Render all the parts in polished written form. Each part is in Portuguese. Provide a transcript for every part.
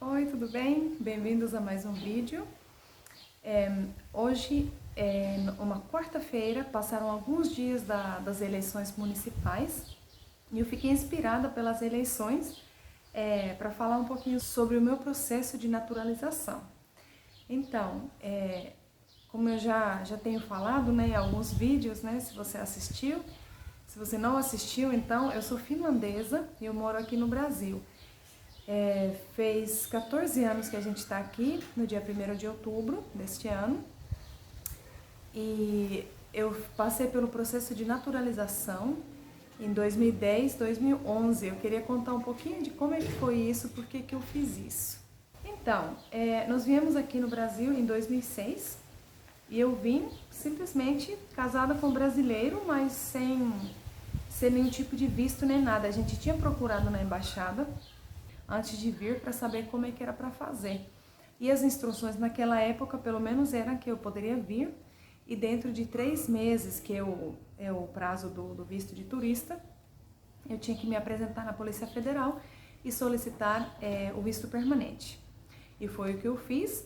Oi, tudo bem? Bem-vindos a mais um vídeo. Hoje é uma quarta-feira, passaram alguns dias das eleições municipais e eu fiquei inspirada pelas eleições para falar um pouquinho sobre o meu processo de naturalização. Então, como eu já tenho falado, né, em alguns vídeos, né, se você assistiu, se você não assistiu, então, eu sou finlandesa e eu moro aqui no Brasil. Fez 14 anos que a gente está aqui, no dia 1º de outubro deste ano, e eu passei pelo processo de naturalização em 2010, 2011. Eu queria contar um pouquinho de como é que foi isso, por que eu fiz isso. Então, nós viemos aqui no Brasil em 2006 e eu vim simplesmente casada com um brasileiro, mas sem nenhum tipo de visto nem nada. A gente tinha procurado na embaixada antes de vir para saber como é que era para fazer. E as instruções naquela época, pelo menos, eram que eu poderia vir e dentro de 3 meses, que é o prazo do visto de turista, eu tinha que me apresentar na Polícia Federal e solicitar o visto permanente. E foi o que eu fiz.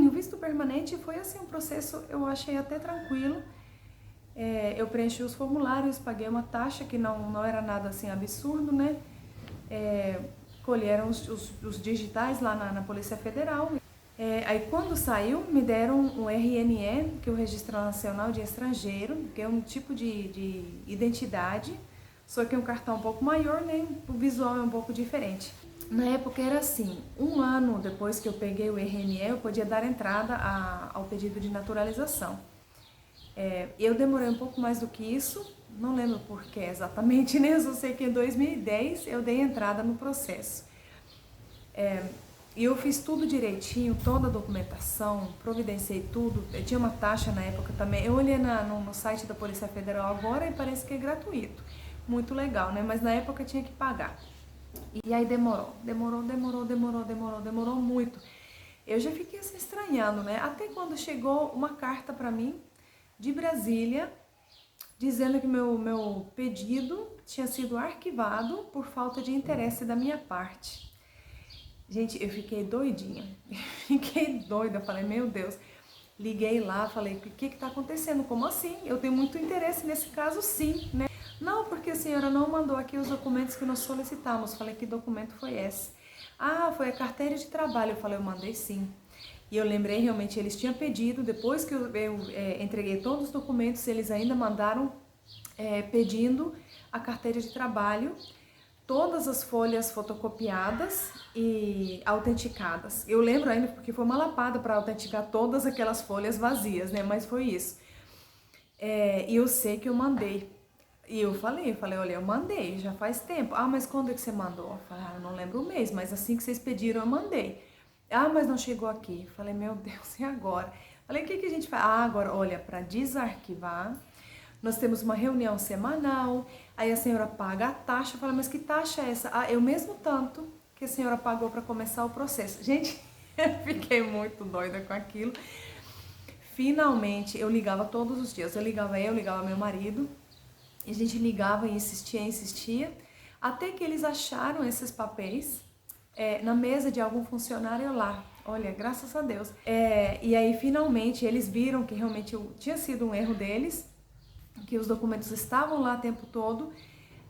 O visto permanente foi assim um processo, eu achei até tranquilo. Eu preenchi os formulários, paguei uma taxa que não era nada assim absurdo, né? Colheram os digitais lá na Polícia Federal. Aí quando saiu, me deram um RNE, que é o Registro Nacional de Estrangeiro, que é um tipo de identidade, só que é um cartão um pouco maior, né? O visual é um pouco diferente. Na época era assim, 1 ano depois que eu peguei o RNE, eu podia dar entrada ao pedido de naturalização. Eu demorei um pouco mais do que isso, não lembro por que exatamente, né? Eu só sei que em 2010 eu dei entrada no processo. E eu fiz tudo direitinho, toda a documentação, providenciei tudo. Eu tinha uma taxa na época também. Eu olhei no site da Polícia Federal agora e parece que é gratuito. Muito legal, né? Mas na época tinha que pagar. E aí demorou muito. Eu já fiquei assim estranhando, né? Até quando chegou uma carta para mim de Brasília, dizendo que meu pedido tinha sido arquivado por falta de interesse da minha parte. Gente, eu fiquei doidinha, fiquei doida, eu falei, meu Deus, liguei lá, falei, o que tá acontecendo, como assim? Eu tenho muito interesse nesse caso, sim, né? Não, porque a senhora não mandou aqui os documentos que nós solicitamos. Falei, que documento foi esse? Ah, foi a carteira de trabalho. Eu falei, eu mandei sim. E eu lembrei, realmente, eles tinham pedido, depois que eu entreguei todos os documentos, eles ainda mandaram pedindo a carteira de trabalho, todas as folhas fotocopiadas e autenticadas. Eu lembro ainda porque foi uma lapada para autenticar todas aquelas folhas vazias, né? Mas foi isso. E eu sei que eu mandei. E eu falei, olha, eu mandei, já faz tempo. Ah, mas quando é que você mandou? Eu falei, eu não lembro o mês, mas assim que vocês pediram eu mandei. Ah, mas não chegou aqui. Eu falei, meu Deus, e agora? Falei, o que a gente faz? Ah, agora, olha, para desarquivar, nós temos uma reunião semanal, aí a senhora paga a taxa. Eu falei, mas que taxa é essa? Ah, é o mesmo tanto que a senhora pagou para começar o processo. Gente, eu fiquei muito doida com aquilo. Finalmente, eu ligava todos os dias. Eu ligava meu marido. E a gente ligava e insistia, até que eles acharam esses papéis na mesa de algum funcionário lá. Olha, graças a Deus. E aí, finalmente, eles viram que realmente tinha sido um erro deles, que os documentos estavam lá o tempo todo,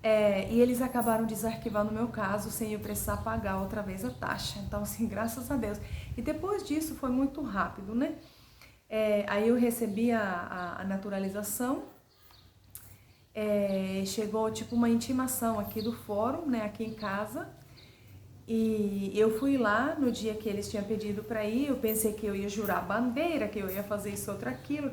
e eles acabaram desarquivando o meu caso sem eu precisar pagar outra vez a taxa. Então, assim, graças a Deus. E depois disso foi muito rápido, né? Aí eu recebi a naturalização. Chegou tipo uma intimação aqui do fórum, né, aqui em casa, e eu fui lá no dia que eles tinham pedido para ir. Eu pensei que eu ia jurar bandeira, que eu ia fazer isso, outro, aquilo,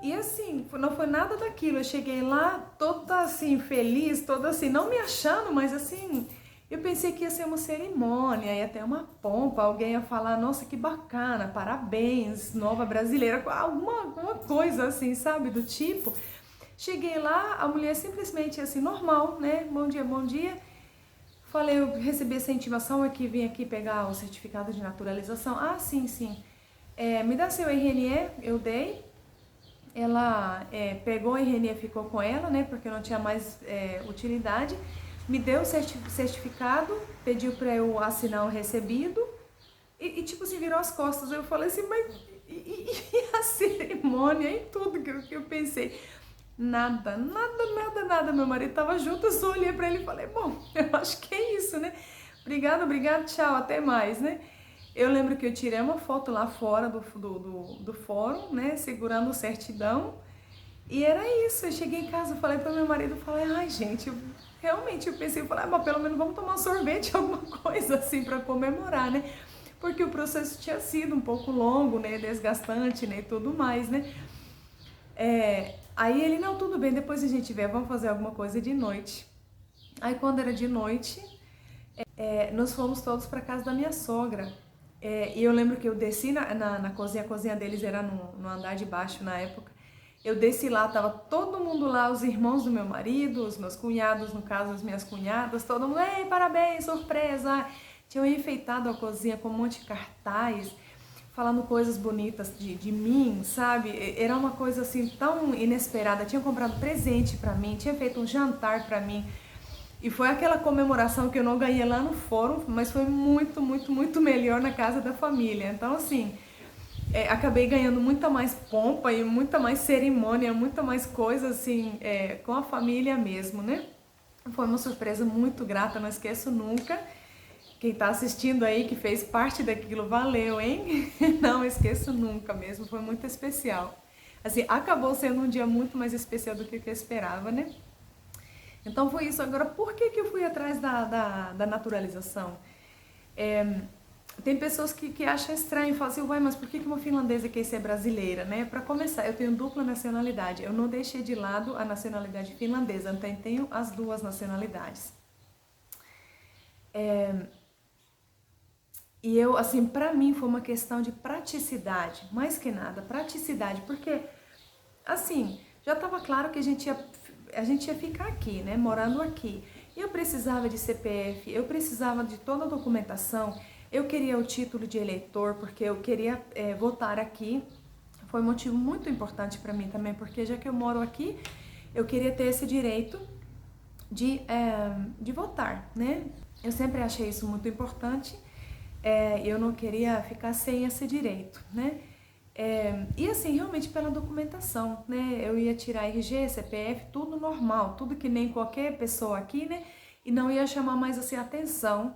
e assim, não foi nada daquilo. Eu cheguei lá toda assim, feliz, toda assim, não me achando, mas assim, eu pensei que ia ser uma cerimônia, ia ter uma pompa, alguém ia falar, nossa, que bacana, parabéns, nova brasileira, alguma coisa assim, sabe, do tipo. Cheguei lá, a mulher simplesmente assim, normal, né? Bom dia, bom dia. Falei, eu recebi essa intimação aqui, vim aqui pegar o certificado de naturalização. Ah, sim, sim. Me dá seu RNE, eu dei. Ela pegou o RNE, ficou com ela, né? Porque não tinha mais utilidade. Me deu o certificado, pediu para eu assinar o recebido. tipo assim, virou as costas. Eu falei assim, mas e a cerimônia e tudo que eu pensei? Nada, nada, nada, nada. Meu marido tava junto, eu só olhei pra ele e falei, bom, eu acho que é isso, né? Obrigado, obrigado, tchau, até mais, né? Eu lembro que eu tirei uma foto lá fora do fórum, né? Segurando o certidão. E era isso. Eu cheguei em casa, falei pro meu marido, falei, ai, gente, realmente eu pensei, eu falei, mas pelo menos vamos tomar um sorvete, alguma coisa assim pra comemorar, né? Porque o processo tinha sido um pouco longo, né? Desgastante, né? E tudo mais, né? Aí ele, não, tudo bem, depois a gente vê, vamos fazer alguma coisa de noite. Aí quando era de noite, nós fomos todos para casa da minha sogra. E eu lembro que eu desci na cozinha, a cozinha deles era no andar de baixo na época. Eu desci lá, tava todo mundo lá, os irmãos do meu marido, os meus cunhados, no caso, as minhas cunhadas, todo mundo, ei, parabéns, surpresa! Tinham enfeitado a cozinha com um monte de cartaz, falando coisas bonitas de mim, sabe? Era uma coisa assim tão inesperada. Tinham comprado presente pra mim, tinha feito um jantar pra mim. E foi aquela comemoração que eu não ganhei lá no fórum, mas foi muito, muito, muito melhor na casa da família. Então, assim, acabei ganhando muita mais pompa e muita mais cerimônia, muita mais coisa, assim, com a família mesmo, né? Foi uma surpresa muito grata, não esqueço nunca. Quem tá assistindo aí, que fez parte daquilo, valeu, hein? Não esqueço nunca mesmo, foi muito especial. Assim, acabou sendo um dia muito mais especial do que eu esperava, né? Então foi isso. Agora, por que eu fui atrás da naturalização? Tem pessoas que acham estranho, falam assim, uai, mas por que uma finlandesa quer ser brasileira, né? Para começar, eu tenho dupla nacionalidade. Eu não deixei de lado a nacionalidade finlandesa, então tenho as duas nacionalidades. E eu, assim, pra mim foi uma questão de praticidade, mais que nada, praticidade, porque, assim, já estava claro que a gente ia ficar aqui, né, morando aqui. E eu precisava de CPF, eu precisava de toda a documentação, eu queria o título de eleitor, porque eu queria votar aqui. Foi um motivo muito importante para mim também, porque já que eu moro aqui, eu queria ter esse direito de votar, né? Eu sempre achei isso muito importante. Eu não queria ficar sem esse direito, né? E assim, realmente pela documentação, né? Eu ia tirar RG, CPF, tudo normal, tudo que nem qualquer pessoa aqui, né? E não ia chamar mais assim atenção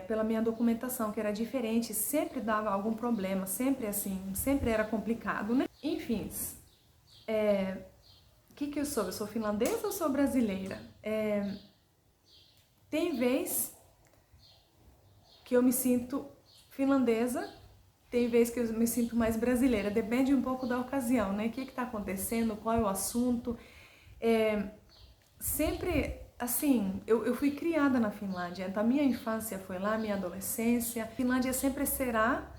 pela minha documentação, que era diferente, sempre dava algum problema, sempre assim, sempre era complicado, né? Enfim, o que eu sou? Eu sou finlandesa ou sou brasileira? Tem vez que eu me sinto finlandesa, tem vezes que eu me sinto mais brasileira, depende um pouco da ocasião, né? O que está acontecendo, qual é o assunto. Sempre, assim, eu fui criada na Finlândia, então a minha infância foi lá, minha adolescência. A Finlândia sempre será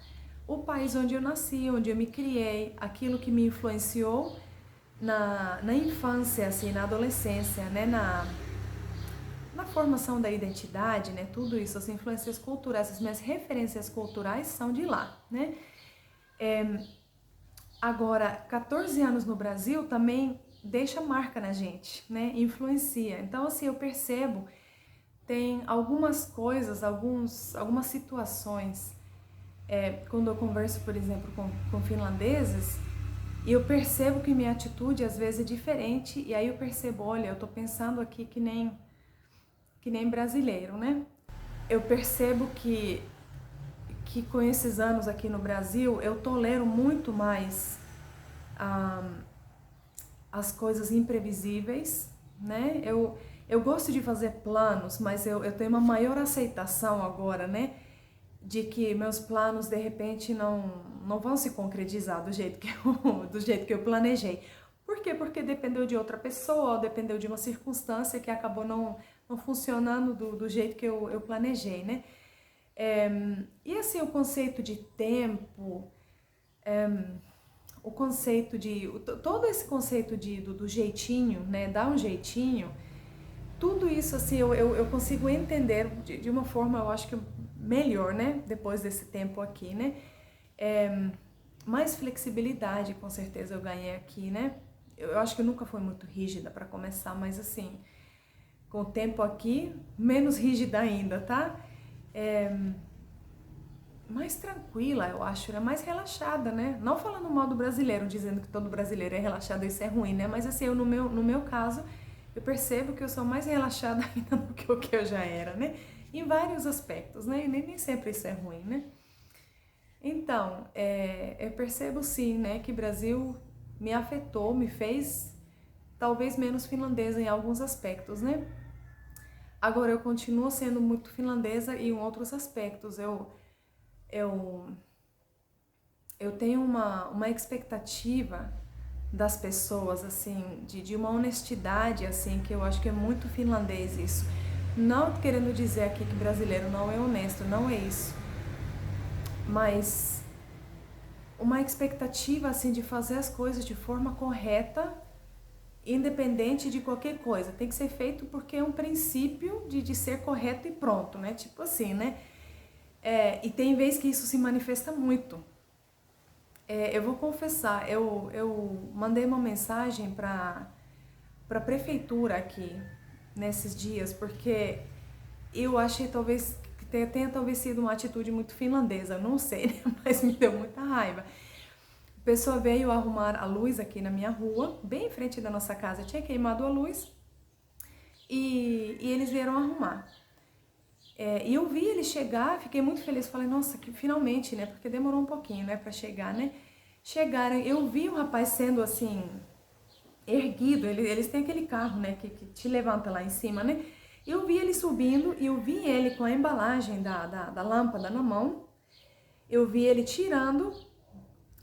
o país onde eu nasci, onde eu me criei, aquilo que me influenciou na infância, assim, na adolescência, né? Na formação da identidade, né, tudo isso, as influências culturais, as minhas referências culturais são de lá, né? Agora, 14 anos no Brasil também deixa marca na gente, né? Influencia. Então, assim, eu percebo, tem algumas coisas, algumas situações, quando eu converso, por exemplo, com finlandeses, e eu percebo que minha atitude às vezes é diferente, e aí eu percebo, olha, eu tô pensando aqui que nem brasileiro, né? Eu percebo que com esses anos aqui no Brasil, eu tolero muito mais as coisas imprevisíveis, né? Eu gosto de fazer planos, mas eu tenho uma maior aceitação agora, né? De que meus planos, de repente, não vão se concretizar do jeito que eu planejei. Por quê? Porque dependeu de outra pessoa, ou dependeu de uma circunstância que acabou não funcionando do jeito que eu planejei, né? E assim, o conceito de tempo, o conceito todo esse conceito do jeitinho, né? Dar um jeitinho, tudo isso assim, eu consigo entender de uma forma, eu acho que melhor, né? Depois desse tempo aqui, né? Mais flexibilidade, com certeza eu ganhei aqui, né? Eu acho que eu nunca fui muito rígida para começar, mas assim, com o tempo aqui, menos rígida ainda, tá? mais tranquila, eu acho, né? Mais relaxada, né? Não falando mal do brasileiro, dizendo que todo brasileiro é relaxado e isso é ruim, né? Mas assim, eu, no meu caso, eu percebo que eu sou mais relaxada ainda do que o que eu já era, né? Em vários aspectos, né? E nem sempre isso é ruim, né? Então, eu percebo sim, né, que o Brasil me afetou, me fez talvez menos finlandesa em alguns aspectos, né? Agora, eu continuo sendo muito finlandesa em outros aspectos. Eu, eu tenho uma expectativa das pessoas, assim, de uma honestidade, assim, que eu acho que é muito finlandês isso. Não querendo dizer aqui que brasileiro não é honesto, não é isso. Mas uma expectativa, assim, de fazer as coisas de forma correta, independente de qualquer coisa. Tem que ser feito porque é um princípio de ser correto e pronto, né? Tipo assim, né? E tem vezes que isso se manifesta muito. Eu vou confessar, eu mandei uma mensagem para a prefeitura aqui nesses dias, porque eu achei talvez que tenha talvez sido uma atitude muito finlandesa, não sei, né? Mas me deu muita raiva. A pessoa veio arrumar a luz aqui na minha rua, bem em frente da nossa casa, tinha queimado a luz e eles vieram arrumar. E eu vi ele chegar, fiquei muito feliz, falei, nossa, que finalmente, né? Porque demorou um pouquinho, né, pra chegar, né? Chegaram, eu vi o rapaz sendo assim, erguido, eles têm aquele carro, né, que te levanta lá em cima, né? Eu vi ele subindo e eu vi ele com a embalagem da lâmpada na mão, eu vi ele tirando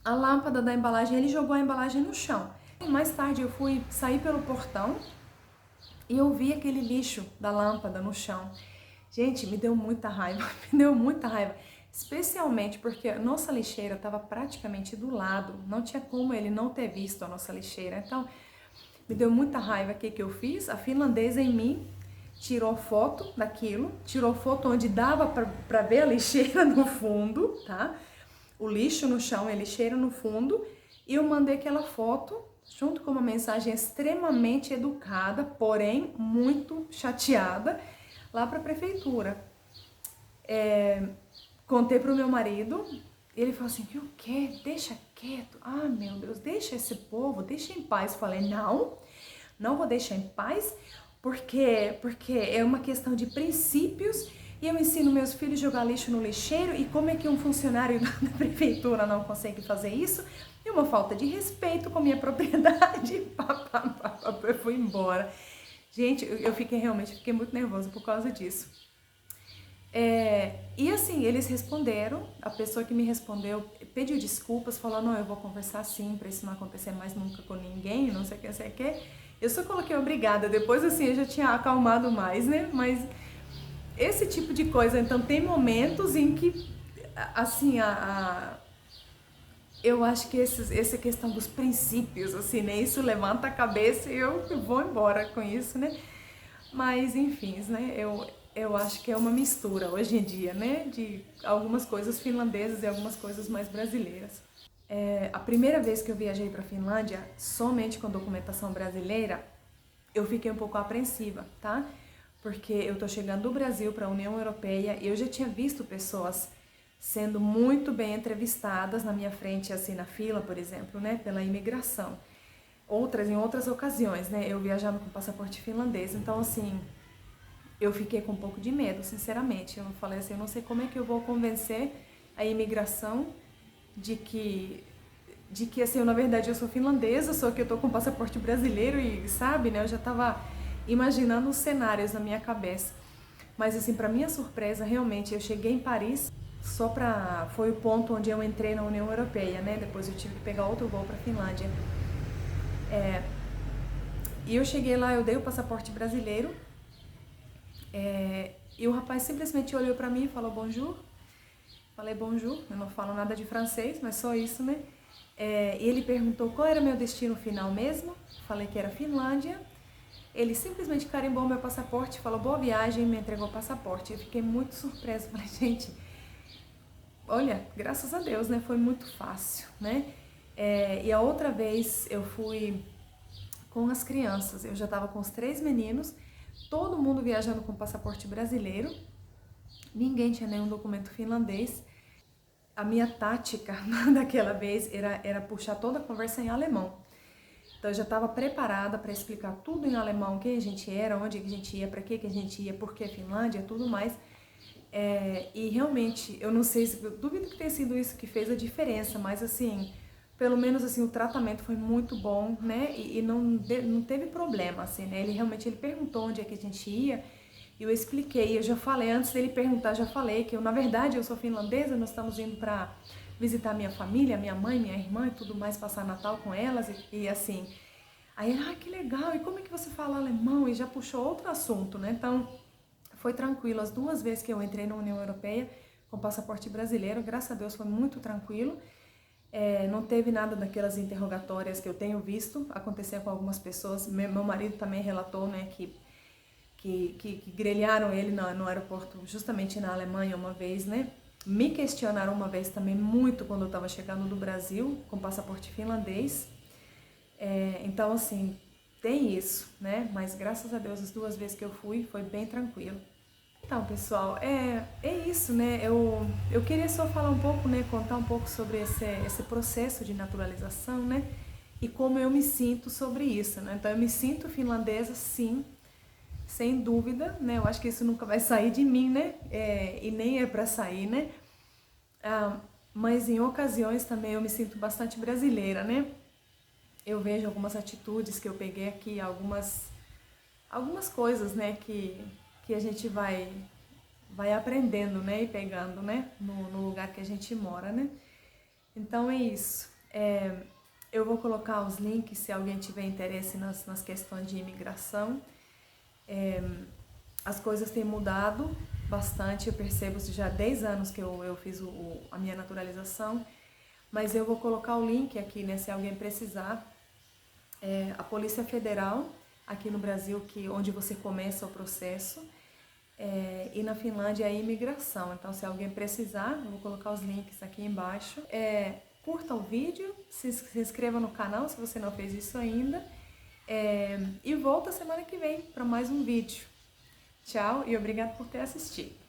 a lâmpada da embalagem, ele jogou a embalagem no chão. Mais tarde eu fui sair pelo portão e eu vi aquele lixo da lâmpada no chão. Gente, me deu muita raiva, me deu muita raiva. Especialmente porque a nossa lixeira estava praticamente do lado, não tinha como ele não ter visto a nossa lixeira. Então, me deu muita raiva. O que eu fiz? A finlandesa em mim tirou foto daquilo, tirou foto onde dava para ver a lixeira no fundo, tá? O lixo no chão e a lixeira no fundo. E eu mandei aquela foto junto com uma mensagem extremamente educada, porém muito chateada, lá para a prefeitura. Contei pro meu marido, ele falou assim, o quê? Deixa quieto. Ah, meu Deus, deixa esse povo, deixa em paz. Falei, não vou deixar em paz, porque é uma questão de princípios e eu ensino meus filhos a jogar lixo no lixeiro e como é que um funcionário da prefeitura não consegue fazer isso? E uma falta de respeito com a minha propriedade. Eu fui embora. Gente, eu fiquei muito nervosa por causa disso. E assim, eles responderam, a pessoa que me respondeu pediu desculpas, falou, não, eu vou conversar assim, pra isso não acontecer mais nunca com ninguém, não sei o que, não sei o que. Eu só coloquei obrigada, depois assim eu já tinha acalmado mais, né? Mas esse tipo de coisa, então tem momentos em que, assim, eu acho que essa questão dos princípios, assim, né? Isso levanta a cabeça e eu vou embora com isso, né? Mas, enfim, né? Eu acho que é uma mistura hoje em dia, né? De algumas coisas finlandesas e algumas coisas mais brasileiras. A primeira vez que eu viajei para a Finlândia, somente com documentação brasileira, eu fiquei um pouco apreensiva, tá? Porque eu tô chegando do Brasil para a União Europeia e eu já tinha visto pessoas sendo muito bem entrevistadas na minha frente, assim, na fila, por exemplo, né? Pela imigração. Em outras ocasiões, né? Eu viajando com passaporte finlandês. Então, assim, eu fiquei com um pouco de medo, sinceramente. Eu falei assim, eu não sei como é que eu vou convencer a imigração de que assim, na verdade eu sou finlandesa, só que eu tô com passaporte brasileiro e, sabe, né? Eu já tava imaginando os cenários na minha cabeça. Mas, assim, pra minha surpresa, realmente, eu cheguei em Paris, foi o ponto onde eu entrei na União Europeia, né? Depois eu tive que pegar outro voo pra Finlândia. E eu cheguei lá, eu dei o passaporte brasileiro, e o rapaz simplesmente olhou pra mim e falou bonjour. Falei bonjour, eu não falo nada de francês, mas só isso, né? E ele perguntou qual era meu destino final mesmo. Falei que era Finlândia. Ele simplesmente carimbou meu passaporte, falou boa viagem e me entregou o passaporte. Eu fiquei muito surpresa, falei, gente, olha, graças a Deus, né? Foi muito fácil, né? E a outra vez eu fui com as crianças, eu já estava com os 3 meninos, todo mundo viajando com passaporte brasileiro, ninguém tinha nenhum documento finlandês. a minha tática daquela vez era puxar toda a conversa em alemão. Então eu já estava preparada para explicar tudo em alemão, quem a gente era, onde a gente ia, para que a gente ia, por que Finlândia, tudo mais. E realmente, eu não sei, eu duvido que tenha sido isso que fez a diferença, mas assim, pelo menos assim, o tratamento foi muito bom, né? E não teve problema, assim, né? Ele perguntou onde é que a gente ia, e eu expliquei, eu já falei, antes dele perguntar, já falei que na verdade, eu sou finlandesa, nós estamos indo para visitar minha família, minha mãe, minha irmã e tudo mais, passar Natal com elas e assim. Aí ele, que legal, e como é que você fala alemão? E já puxou outro assunto, né? Então, foi tranquilo. As 2 vezes que eu entrei na União Europeia com passaporte brasileiro, graças a Deus foi muito tranquilo. Não teve nada daquelas interrogatórias que eu tenho visto acontecer com algumas pessoas. Meu marido também relatou, né, que grelharam ele no aeroporto, justamente na Alemanha uma vez, né? Me questionaram uma vez também muito quando eu estava chegando do Brasil com passaporte finlandês. Então, assim, tem isso, né? Mas graças a Deus as 2 vezes que eu fui foi bem tranquilo. Então, pessoal, é isso, né? Eu queria só falar um pouco, né? Contar um pouco sobre esse processo de naturalização, né? E como eu me sinto sobre isso, né? Então, eu me sinto finlandesa, sim, sem dúvida, né? Eu acho que isso nunca vai sair de mim, né? E nem é pra sair, né? Mas em ocasiões também eu me sinto bastante brasileira, né? Eu vejo algumas atitudes que eu peguei aqui, algumas coisas, né? Que a gente vai aprendendo, né? E pegando, né? No lugar que a gente mora, né? Então é isso. Eu vou colocar os links se alguém tiver interesse nas questões de imigração. As coisas têm mudado bastante, eu percebo já há 10 anos que eu fiz a minha naturalização, mas eu vou colocar o link aqui, né, se alguém precisar. A Polícia Federal, aqui no Brasil, onde você começa o processo, e na Finlândia a imigração. Então, se alguém precisar, eu vou colocar os links aqui embaixo. Curta o vídeo, se inscreva no canal se você não fez isso ainda. E volta semana que vem para mais um vídeo. Tchau e obrigado por ter assistido.